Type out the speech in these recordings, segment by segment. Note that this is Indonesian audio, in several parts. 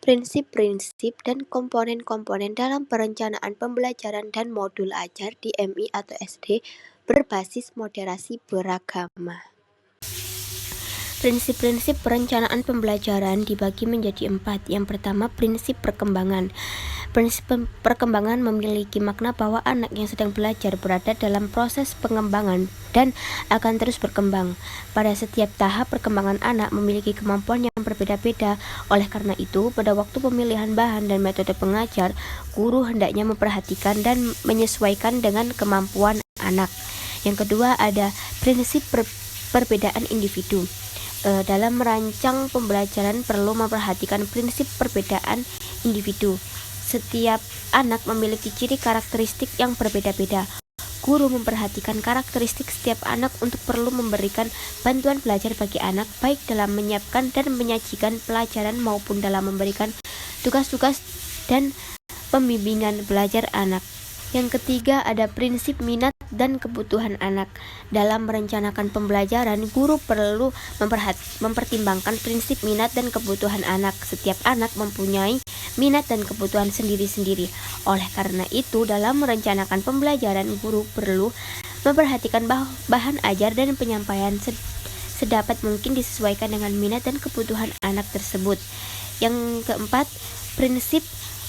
Prinsip-prinsip dan komponen-komponen dalam perencanaan pembelajaran dan modul ajar di MI atau SD berbasis moderasi beragama. Prinsip-prinsip perencanaan pembelajaran dibagi menjadi 4. Yang pertama, prinsip perkembangan. Prinsip perkembangan memiliki makna bahwa anak yang sedang belajar berada dalam proses pengembangan dan akan terus berkembang. Pada setiap tahap perkembangan anak memiliki kemampuan yang berbeda-beda. Oleh karena itu, pada waktu pemilihan bahan dan metode pengajar, guru hendaknya memperhatikan dan menyesuaikan dengan kemampuan anak. Yang kedua, ada prinsip perbedaan individu. Dalam merancang pembelajaran perlu memperhatikan prinsip perbedaan individu. Setiap anak memiliki ciri karakteristik yang berbeda-beda. Guru memperhatikan karakteristik setiap anak untuk perlu memberikan bantuan belajar bagi anak, baik dalam menyiapkan dan menyajikan pelajaran maupun dalam memberikan tugas-tugas dan pembimbingan belajar anak. Yang ketiga, ada prinsip minat dan kebutuhan anak. Dalam merencanakan pembelajaran, guru perlu mempertimbangkan prinsip minat dan kebutuhan anak. Setiap anak mempunyai minat dan kebutuhan sendiri-sendiri. Oleh karena itu, dalam merencanakan pembelajaran, guru perlu memperhatikan bahan ajar dan penyampaian sedapat mungkin disesuaikan dengan minat dan kebutuhan anak tersebut. Yang keempat, prinsip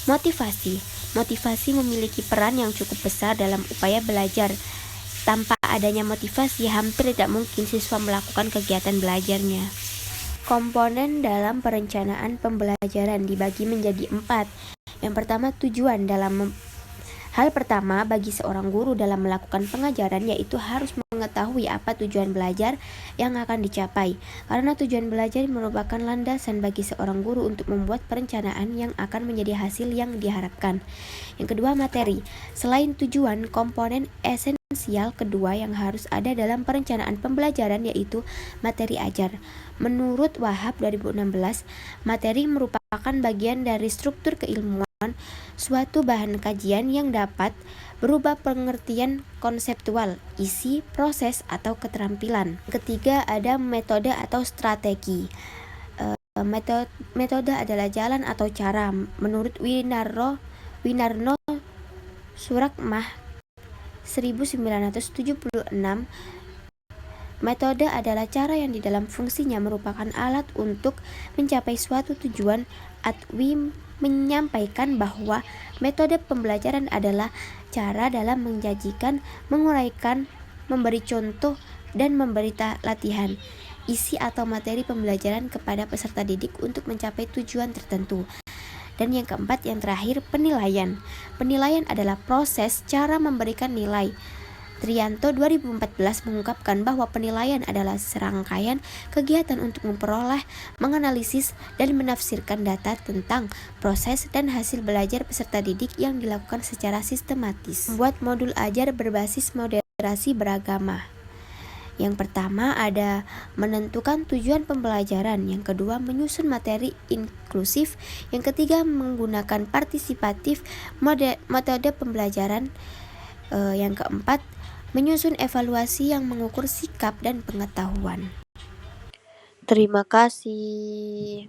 motivasi. Motivasi memiliki peran yang cukup besar dalam upaya belajar. Tanpa adanya motivasi, hampir tidak mungkin siswa melakukan kegiatan belajarnya. Komponen dalam perencanaan pembelajaran dibagi menjadi 4. Yang pertama, tujuan. Hal pertama bagi seorang guru dalam melakukan pengajaran yaitu harus mengetahui apa tujuan belajar yang akan dicapai. Karena tujuan belajar merupakan landasan bagi seorang guru untuk membuat perencanaan yang akan menjadi hasil yang diharapkan. Yang kedua, materi. Selain tujuan, komponen esensial kedua yang harus ada dalam perencanaan pembelajaran yaitu materi ajar. Menurut Wahab 2016, materi merupakan bagian dari struktur keilmuan, suatu bahan kajian yang dapat berubah pengertian konseptual, isi, proses, atau keterampilan. Ketiga, ada metode atau strategi. Metode adalah jalan atau cara. Menurut Winarno Surakmah 1976, metode adalah cara yang di dalam fungsinya merupakan alat untuk mencapai suatu tujuan. Atwi menyampaikan bahwa metode pembelajaran adalah cara dalam menjanjikan, menguraikan, memberi contoh, dan memberi latihan, isi atau materi pembelajaran kepada peserta didik untuk mencapai tujuan tertentu. Dan yang keempat, yang terakhir, penilaian. Penilaian adalah proses cara memberikan nilai. Trianto 2014 mengungkapkan bahwa penilaian adalah serangkaian kegiatan untuk memperoleh, menganalisis, dan menafsirkan data tentang proses dan hasil belajar peserta didik yang dilakukan secara sistematis. Membuat modul ajar berbasis moderasi beragama. Yang pertama ada menentukan tujuan pembelajaran, yang kedua menyusun materi inklusif, yang ketiga menggunakan partisipatif metode pembelajaran, yang keempat menyusun evaluasi yang mengukur sikap dan pengetahuan. Terima kasih.